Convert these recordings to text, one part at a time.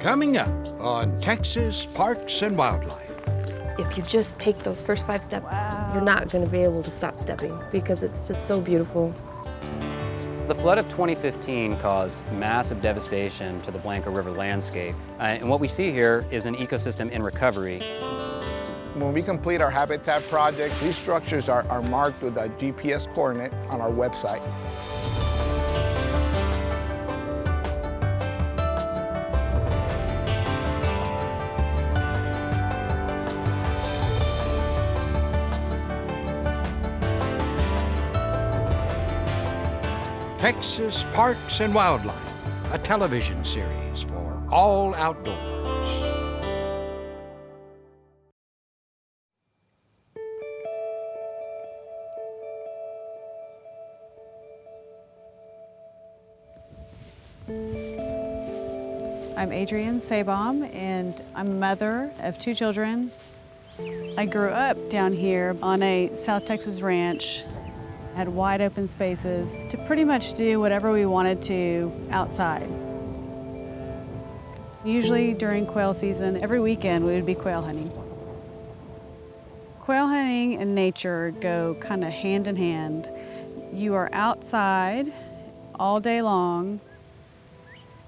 Coming up on Texas Parks and Wildlife. If you just take those first 5 steps, you're not going to be able to stop stepping because it's just so beautiful. The flood of 2015 caused massive devastation to the Blanco River landscape. And what we see here is an ecosystem in recovery. When we complete our habitat projects, these structures are marked with a GPS coordinate on our website. Texas Parks and Wildlife, a television series for all outdoors. I'm Adrienne Sabom, and I'm a mother of 2 children. I grew up down here on a South Texas ranch. Had wide open spaces to pretty much do whatever we wanted to outside. Usually during quail season, every weekend we would be quail hunting. Quail hunting and nature go kind of hand in hand. You are outside all day long.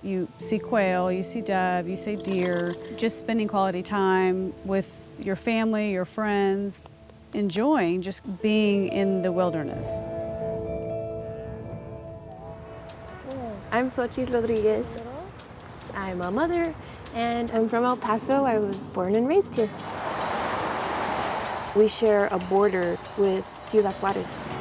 You see quail, you see dove, you see deer, just spending quality time with your family, your friends, enjoying just being in the wilderness. I'm Xochitl Rodriguez. I'm a mother, and I'm from El Paso. I was born and raised here. We share a border with Ciudad Juarez.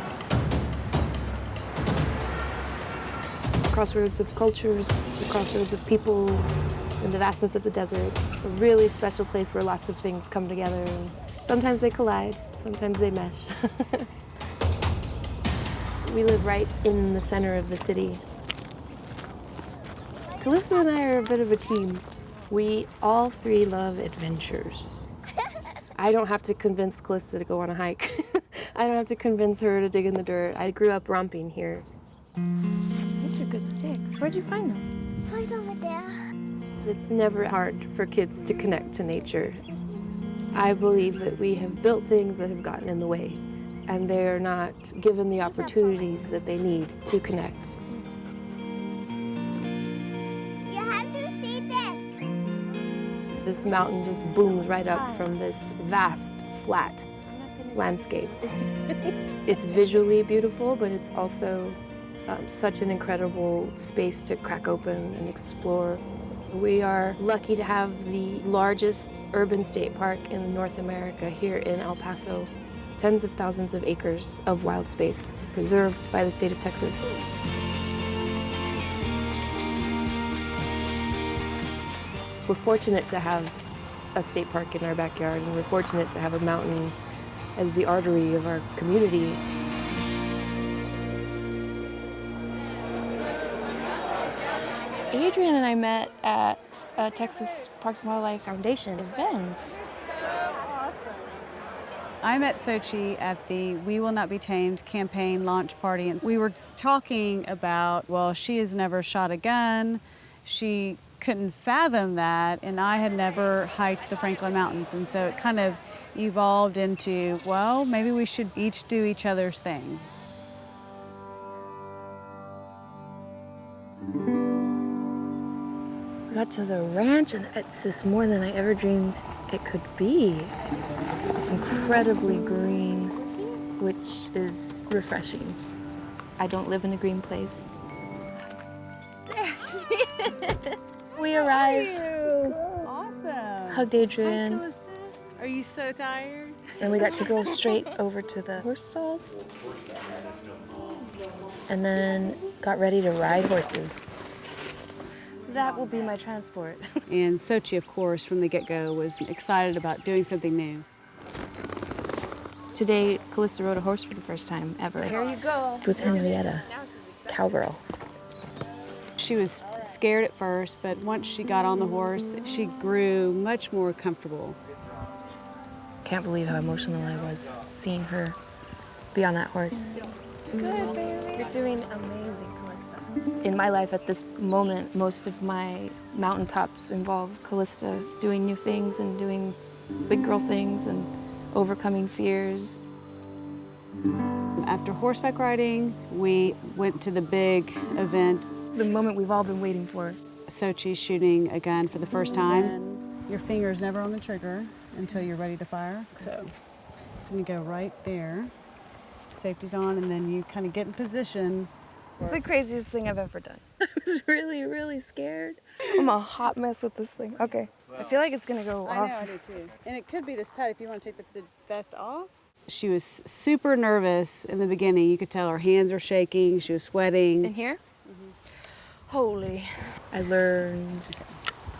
Crossroads of cultures, the crossroads of peoples, and the vastness of the desert. It's a really special place where lots of things come together. And sometimes they collide, sometimes they mesh. We live right in the center of the city. Calista and I are a bit of a team. We all 3 love adventures. I don't have to convince Calista to go on a hike. I don't have to convince her to dig in the dirt. I grew up romping here. These are good sticks. Where'd you find them? Right over there. It's never hard for kids to connect to nature. I believe that we have built things that have gotten in the way, and they're not given the opportunities that they need to connect. You have to see this. This mountain just booms right up from this vast, flat landscape. It's visually beautiful, but it's also such an incredible space to crack open and explore. We are lucky to have the largest urban state park in North America here in El Paso. Tens of thousands of acres of wild space preserved by the state of Texas. We're fortunate to have a state park in our backyard, and we're fortunate to have a mountain as the artery of our community. Adrienne and I met at a Texas Parks and Wildlife Foundation event. I met Xochitl at the We Will Not Be Tamed campaign launch party, and we were talking about, well, she has never shot a gun. She couldn't fathom that, and I had never hiked the Franklin Mountains, and so it kind of evolved into, well, maybe we should each do each other's thing. We got to the ranch, and it's just more than I ever dreamed it could be. It's incredibly green, which is refreshing. I don't live in a green place. There she is. We arrived. Awesome. Hugged Adrienne. Are you so tired? And we got to go straight over to the horse stalls. And then got ready to ride horses. That will be my transport. And Xochitl, of course, from the get-go was excited about doing something new. Today, Calista rode a horse for the first time ever. Here you go. With Henrietta, cowgirl. She was scared at first, but once she got on the horse, she grew much more comfortable. Can't believe how emotional I was seeing her be on that horse. Good, baby. You're doing amazing, Calista. In my life at this moment, most of my mountaintops involve Callista doing new things and doing big girl things and overcoming fears. After horseback riding, we went to the big event. The moment we've all been waiting for. Sochi's shooting a gun for the first time. Your finger's never on the trigger until you're ready to fire. So it's gonna go right there. Safety's on, and then you kind of get in position. It's the craziest thing I've ever done. I was really, really scared. I'm a hot mess with this thing. Okay. I feel like it's gonna go off. I know, I do too. And it could be this pad if you want to take the vest off. She was super nervous in the beginning. You could tell her hands were shaking. She was sweating. In here? Holy. I learned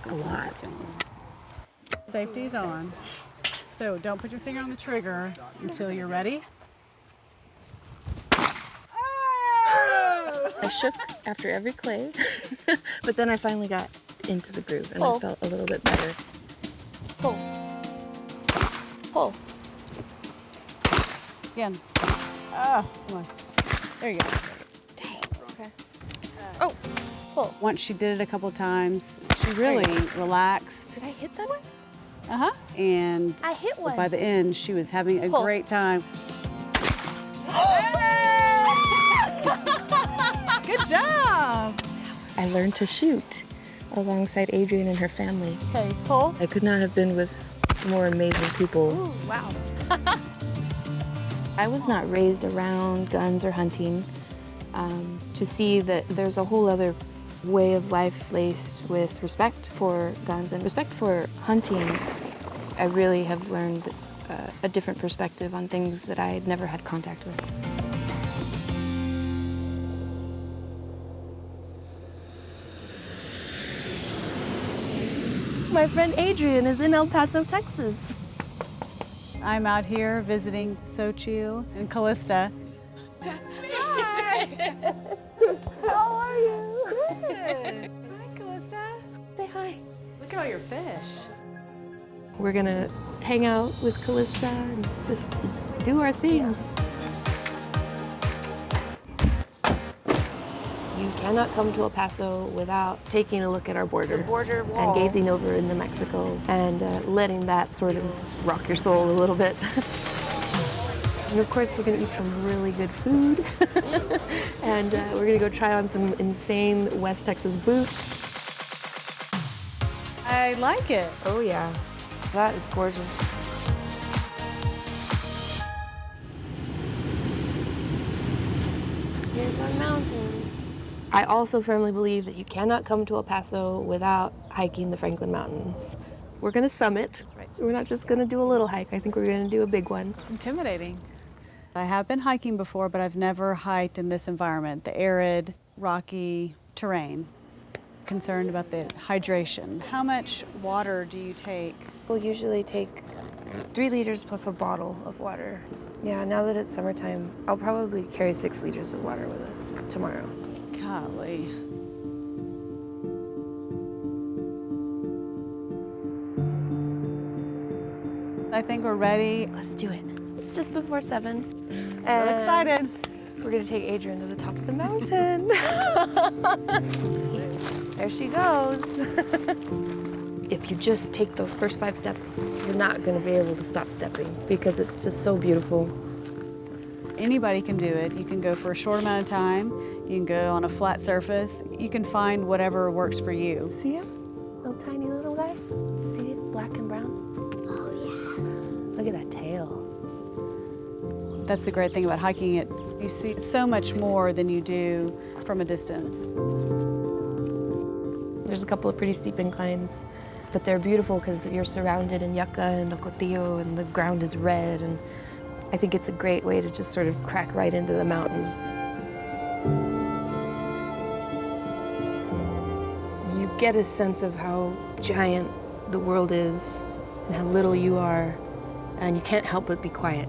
a lot. Safety's on. So don't put your finger on the trigger until you're ready. I shook after every clay, but then I finally got into the groove and I felt a little bit better. Pull. Pull. Again. Ah, almost. There you go. Dang. Okay. Oh, pull. Once she did it a couple times, she really relaxed. Did I hit that one? Uh-huh. And I hit one. by the end, she was having a great time. Good job. I learned to shoot alongside Adrienne and her family. Okay, pull. I could not have been with more amazing people. Ooh, wow. I was not raised around guns or hunting. To see that there's a whole other way of life laced with respect for guns and respect for hunting, I really have learned a different perspective on things that I had never had contact with. My friend Adrienne is in El Paso, Texas. I'm out here visiting Xochitl and Callista. Hi. How are you? Good. Hi, Callista. Say hi. Look at all your fish. We're gonna hang out with Callista and just do our thing. You cannot come to El Paso without taking a look at our border. The border wall. And gazing over into Mexico and letting that sort of rock your soul a little bit. And of course, we're gonna eat some really good food. And we're gonna go try on some insane West Texas boots. I like it. Oh yeah, that is gorgeous. Here's our mountain. I also firmly believe that you cannot come to El Paso without hiking the Franklin Mountains. We're gonna summit, so we're not just gonna do a little hike. I think we're gonna do a big one. Intimidating. I have been hiking before, but I've never hiked in this environment, the arid, rocky terrain. Concerned about the hydration. How much water do you take? We'll usually take 3 liters plus a bottle of water. Yeah, now that it's summertime, I'll probably carry 6 liters of water with us tomorrow. Golly. I think we're ready. Let's do it. It's just before 7. I'm excited. We're gonna take Adrienne to the top of the mountain. There she goes. If you just take those first 5 steps, you're not gonna be able to stop stepping because it's just so beautiful. Anybody can do it. You can go for a short amount of time. You can go on a flat surface. You can find whatever works for you. See him? Little tiny little guy? See it? Black and brown? Oh, yeah. Look at that tail. That's the great thing about hiking it. You see so much more than you do from a distance. There's a couple of pretty steep inclines, but they're beautiful because you're surrounded in yucca and ocotillo and the ground is red, and I think it's a great way to just sort of crack right into the mountain. You get a sense of how giant the world is and how little you are, and you can't help but be quiet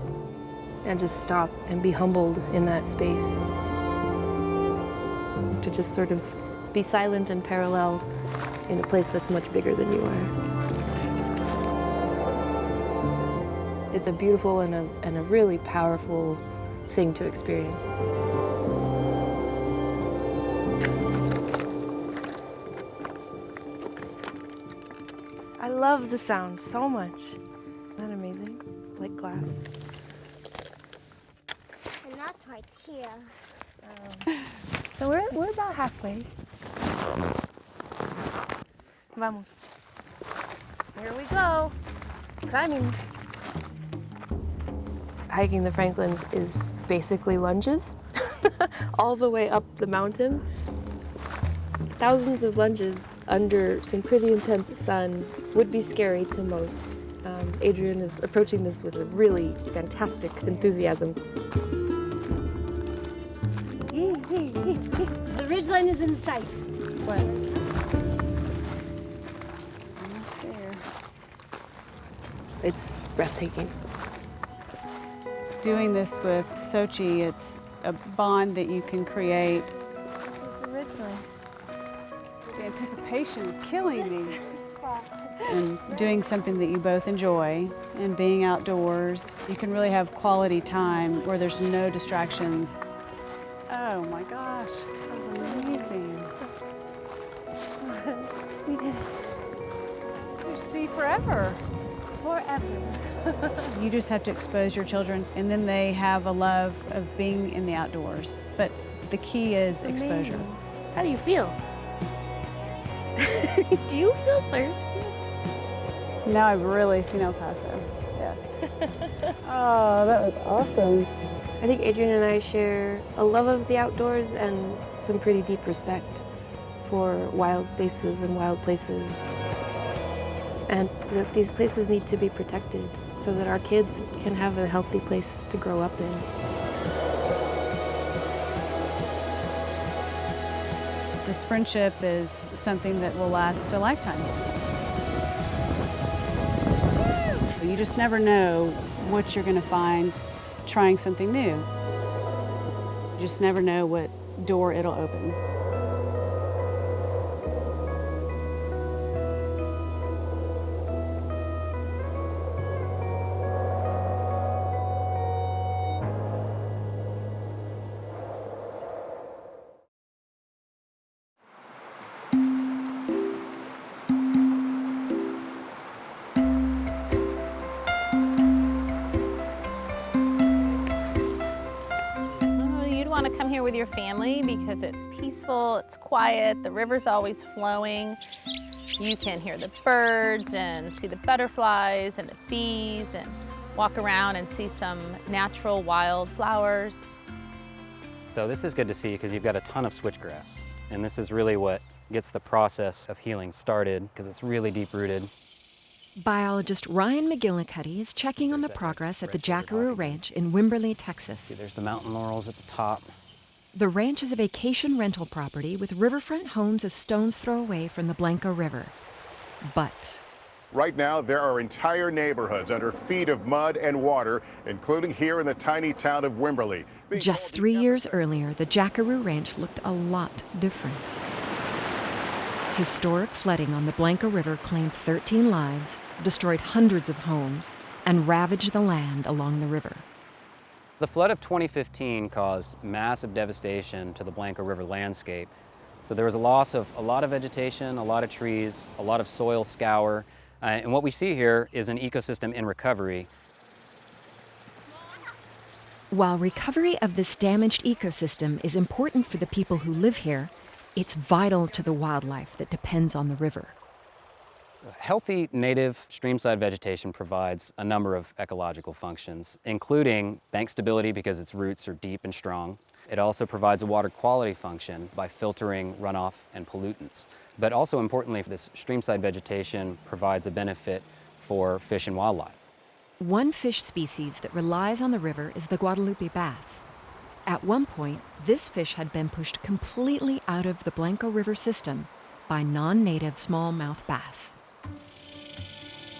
and just stop and be humbled in that space. To just sort of be silent and parallel in a place that's much bigger than you are. It's a beautiful and a really powerful thing to experience. I love the sound so much. Isn't that amazing? Like glass. And not right here. So we're about halfway. Vamos. Here we go. Climbing. Hiking the Franklins is basically lunges all the way up the mountain. Thousands of lunges under some pretty intense sun would be scary to most. Adrian is approaching this with a really fantastic enthusiasm. The ridgeline is in sight. What? Almost there. It's breathtaking. Doing this with Sochi, it's a bond that you can create. This is the ridgeline. The anticipation is killing me. And doing something that you both enjoy and being outdoors, you can really have quality time where there's no distractions. Oh my gosh, that was amazing. We did it. You see forever. Forever. You just have to expose your children, and then they have a love of being in the outdoors. But the key is exposure. Amazing. How do you feel? Do you feel thirsty? Now I've really seen El Paso. Yes. Oh, that was awesome. I think Adrian and I share a love of the outdoors and some pretty deep respect for wild spaces and wild places. And that these places need to be protected so that our kids can have a healthy place to grow up in. This friendship is something that will last a lifetime. You just never know what you're going to find trying something new. You just never know what door it'll open. Want to come here with your family because it's peaceful, it's quiet, the river's always flowing. You can hear the birds and see the butterflies and the bees and walk around and see some natural wild flowers. So this is good to see because you've got a ton of switchgrass. And this is really what gets the process of healing started because it's really deep-rooted. Biologist Ryan McGillicuddy is checking on the progress at the Jackaroo Ranch in Wimberley, Texas. See, there's the mountain laurels at the top. The ranch is a vacation rental property with riverfront homes a stone's throw away from the Blanco River. But right now, there are entire neighborhoods under feet of mud and water, including here in the tiny town of Wimberley. just 3 years earlier, the Jackaroo Ranch looked a lot different. Historic flooding on the Blanco River claimed 13 lives, destroyed hundreds of homes, and ravaged the land along the river. The flood of 2015 caused massive devastation to the Blanco River landscape. So there was a loss of a lot of vegetation, a lot of trees, a lot of soil scour, and what we see here is an ecosystem in recovery. While recovery of this damaged ecosystem is important for the people who live here, it's vital to the wildlife that depends on the river. Healthy native streamside vegetation provides a number of ecological functions, including bank stability because its roots are deep and strong. It also provides a water quality function by filtering runoff and pollutants. But also importantly, this streamside vegetation provides a benefit for fish and wildlife. One fish species that relies on the river is the Guadalupe bass. At one point, this fish had been pushed completely out of the Blanco River system by non-native smallmouth bass.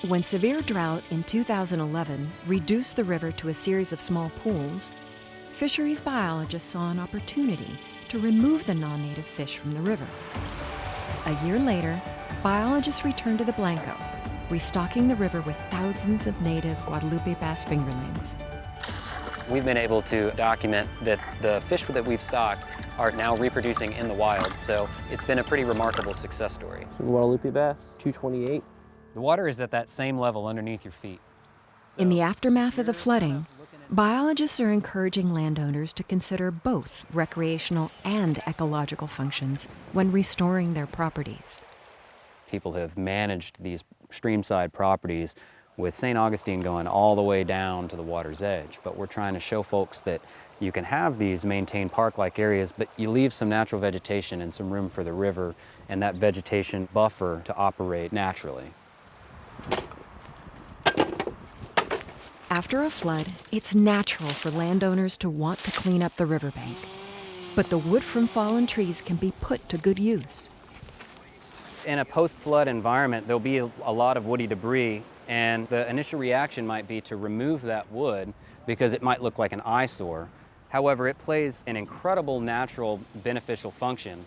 When severe drought in 2011 reduced the river to a series of small pools, fisheries biologists saw an opportunity to remove the non-native fish from the river. A year later, biologists returned to the Blanco, restocking the river with thousands of native Guadalupe bass fingerlings. We've been able to document that the fish that we've stocked are now reproducing in the wild, so it's been a pretty remarkable success story. Guadalupe bass, 228. The water is at that same level underneath your feet. In the aftermath of the flooding, biologists are encouraging landowners to consider both recreational and ecological functions when restoring their properties. People have managed these streamside properties with St. Augustine going all the way down to the water's edge. But we're trying to show folks that you can have these maintained park-like areas, but you leave some natural vegetation and some room for the river and that vegetation buffer to operate naturally. After a flood, it's natural for landowners to want to clean up the riverbank. But the wood from fallen trees can be put to good use. In a post-flood environment, there'll be a lot of woody debris, and the initial reaction might be to remove that wood because it might look like an eyesore. However, it plays an incredible natural beneficial function.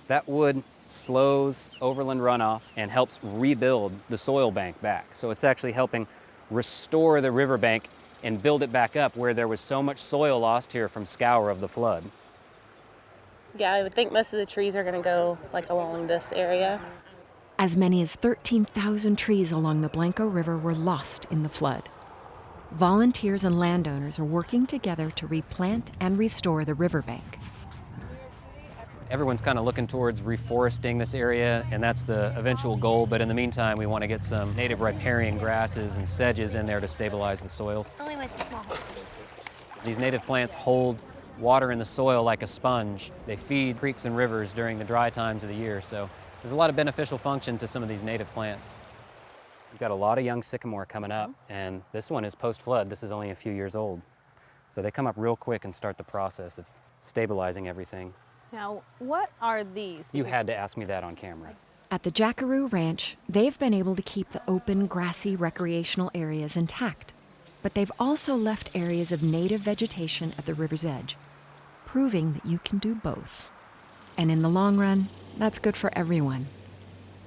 That wood slows overland runoff and helps rebuild the soil bank back. So it's actually helping restore the riverbank and build it back up where there was so much soil lost here from scour of the flood. Yeah, I would think most of the trees are going to go like along this area. As many as 13,000 trees along the Blanco River were lost in the flood. Volunteers and landowners are working together to replant and restore the riverbank. Everyone's kind of looking towards reforesting this area, and that's the eventual goal, but in the meantime, we want to get some native riparian grasses and sedges in there to stabilize the soils. Only when it's a small house. These native plants hold water in the soil like a sponge. They feed creeks and rivers during the dry times of the year, so there's a lot of beneficial function to some of these native plants. We've got a lot of young sycamore coming up, and this one is post-flood. This is only a few years old. So they come up real quick and start the process of stabilizing everything. Now, what are these? You had to ask me that on camera. At the Jackaroo Ranch, they've been able to keep the open, grassy recreational areas intact, but they've also left areas of native vegetation at the river's edge, proving that you can do both. And in the long run, that's good for everyone,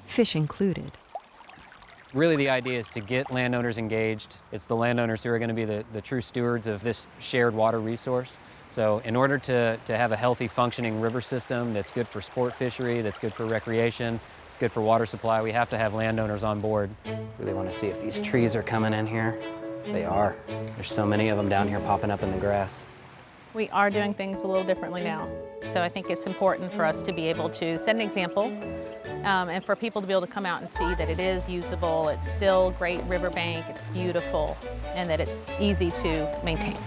fish included. Really, the idea is to get landowners engaged. It's the landowners who are going to be the true stewards of this shared water resource. So in order to have a healthy, functioning river system that's good for sport fishery, that's good for recreation, it's good for water supply, we have to have landowners on board. Really want to see if these trees are coming in here. They are. There's so many of them down here popping up in the grass. We are doing things a little differently now. So I think it's important for us to be able to set an example and for people to be able to come out and see that it is usable, it's still great riverbank, it's beautiful, and that it's easy to maintain.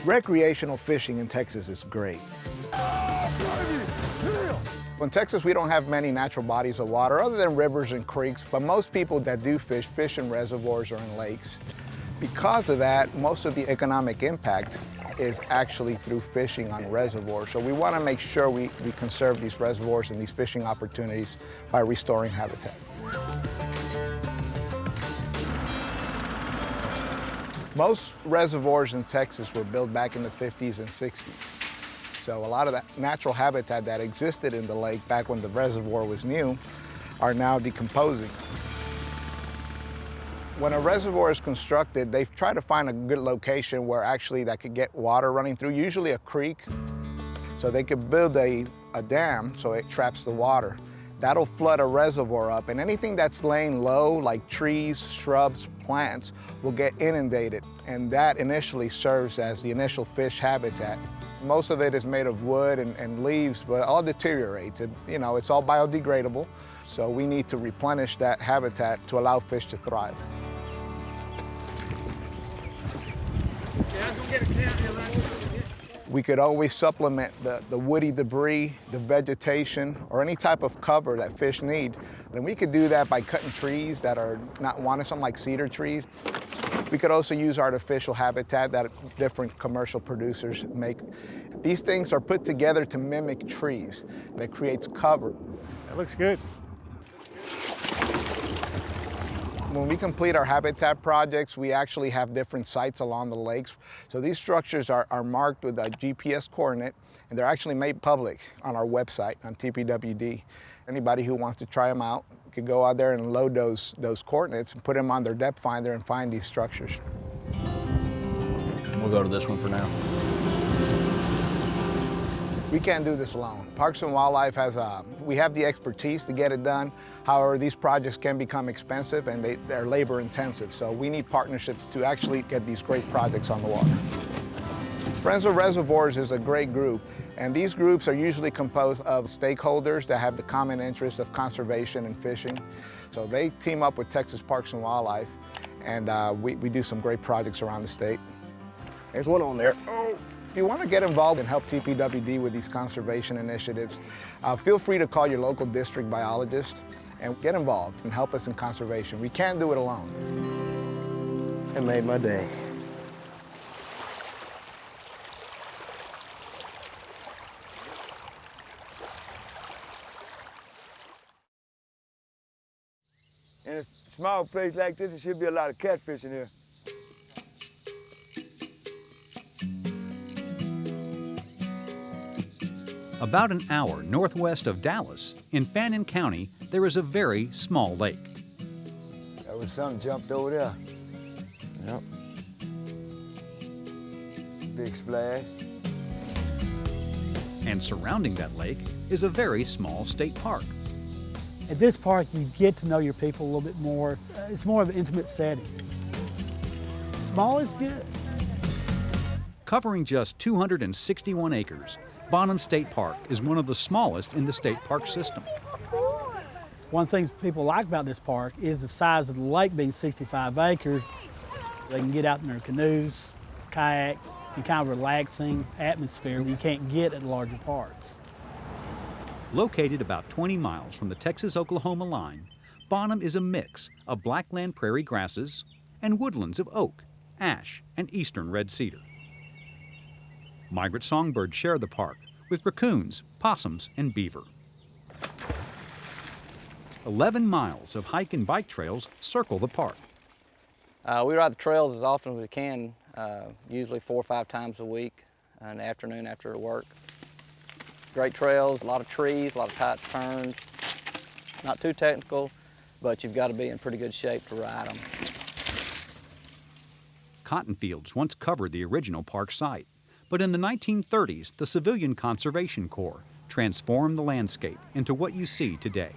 Recreational fishing in Texas is great. In Texas, we don't have many natural bodies of water other than rivers and creeks, but most people that do fish in reservoirs or in lakes. Because of that, most of the economic impact is actually through fishing on reservoirs. So we want to make sure we conserve these reservoirs and these fishing opportunities by restoring habitat. Most reservoirs in Texas were built back in the 50s and 60s. So a lot of that natural habitat that existed in the lake back when the reservoir was new are now decomposing. When a reservoir is constructed, they try to find a good location where actually that could get water running through, usually a creek. So they could build a dam so it traps the water. That'll flood a reservoir up, and anything that's laying low, like trees, shrubs, plants, will get inundated, and that initially serves as the initial fish habitat. Most of it is made of wood and leaves, but it all deteriorates. It's all biodegradable, so we need to replenish that habitat to allow fish to thrive. We could always supplement the woody debris, the vegetation, or any type of cover that fish need. And we could do that by cutting trees that are not wanted, something like cedar trees. We could also use artificial habitat that different commercial producers make. These things are put together to mimic trees. It creates cover. That looks good. When we complete our habitat projects, we actually have different sites along the lakes. So these structures are marked with a GPS coordinate, and they're actually made public on our website on TPWD. Anybody who wants to try them out could go out there and load those coordinates and put them on their depth finder and find these structures. We'll go to this one for now. We can't do this alone. Parks and Wildlife we have the expertise to get it done. However, these projects can become expensive and they're labor intensive. So we need partnerships to actually get these great projects on the water. Friends of Reservoirs is a great group. And these groups are usually composed of stakeholders that have the common interest of conservation and fishing. So they team up with Texas Parks and Wildlife, and we do some great projects around the state. There's one on there. If you want to get involved and help TPWD with these conservation initiatives, feel free to call your local district biologist and get involved and help us in conservation. We can't do it alone. It made my day. In a small place like this, there should be a lot of catfish in here. About an hour northwest of Dallas, in Fannin County, there is a very small lake. There was something jumped over there. Yep. Big splash. And surrounding that lake is a very small state park. At this park, you get to know your people a little bit more. It's more of an intimate setting. Small is good. Covering just 261 acres, Bonham State Park is one of the smallest in the state park system. One of the things people like about this park is the size of the lake being 65 acres. They can get out in their canoes, kayaks, and kind of relaxing atmosphere that you can't get at larger parks. Located about 20 miles from the Texas-Oklahoma line, Bonham is a mix of blackland prairie grasses and woodlands of oak, ash, and eastern red cedar. Migrant songbirds share the park with raccoons, possums, and beaver. 11 miles of hike and bike trails circle the park. We ride the trails as often as we can, usually 4 or 5 times a week in the afternoon after work. Great trails, a lot of trees, a lot of tight turns. Not too technical, but you've got to be in pretty good shape to ride them. Cotton fields once covered the original park site, but in the 1930s, the Civilian Conservation Corps transformed the landscape into what you see today.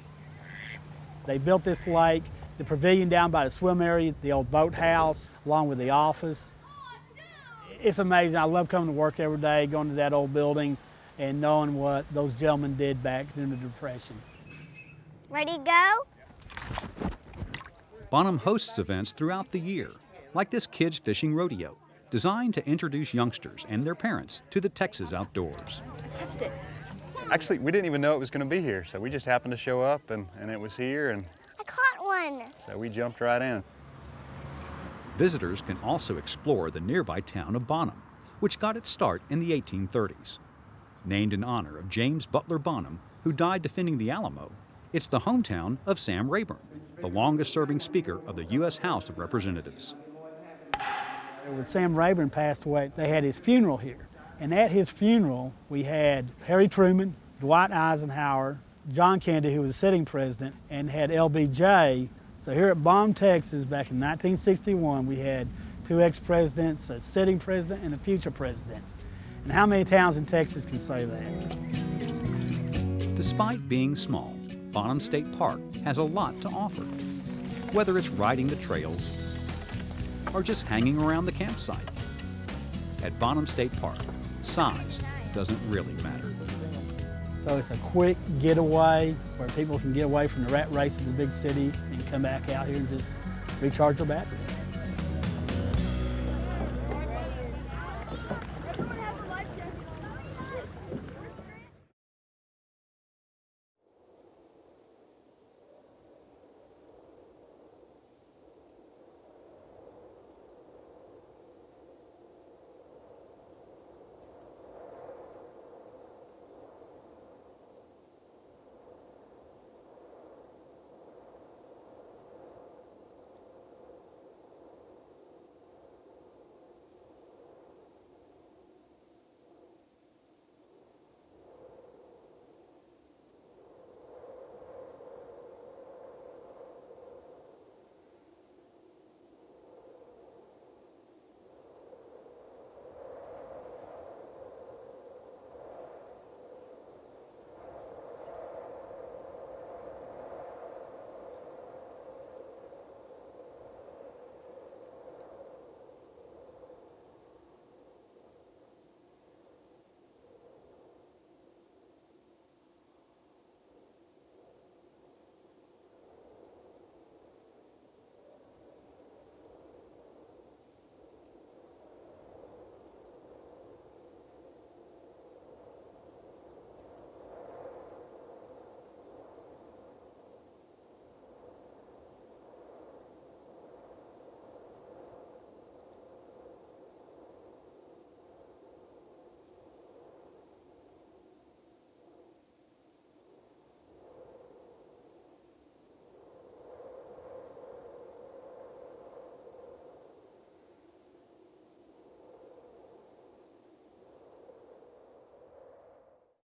They built this lake, the pavilion down by the swim area, the old boathouse, along with the office. It's amazing. I love coming to work every day, going to that old building, and knowing what those gentlemen did back during the Depression. Ready to go? Bonham hosts events throughout the year, like this kids fishing rodeo, designed to introduce youngsters and their parents to the Texas outdoors. I touched it. Actually, we didn't even know it was going to be here, so we just happened to show up and it was here, and I caught one. so we jumped right in. Visitors can also explore the nearby town of Bonham, which got its start in the 1830s. Named in honor of James Butler Bonham, who died defending the Alamo, it's the hometown of Sam Rayburn, the longest-serving Speaker of the U.S. House of Representatives. When Sam Rayburn passed away, they had his funeral here. And at his funeral, we had Harry Truman, Dwight Eisenhower, John Kennedy, who was the sitting president, and had LBJ. So here at Bonham, Texas, back in 1961, we had 2 ex-presidents, a sitting president, and a future president. And how many towns in Texas can say that? Despite being small, Bonham State Park has a lot to offer. Whether it's riding the trails or just hanging around the campsite. At Bonham State Park, size doesn't really matter. So it's a quick getaway where people can get away from the rat race of the big city and come back out here and just recharge their batteries.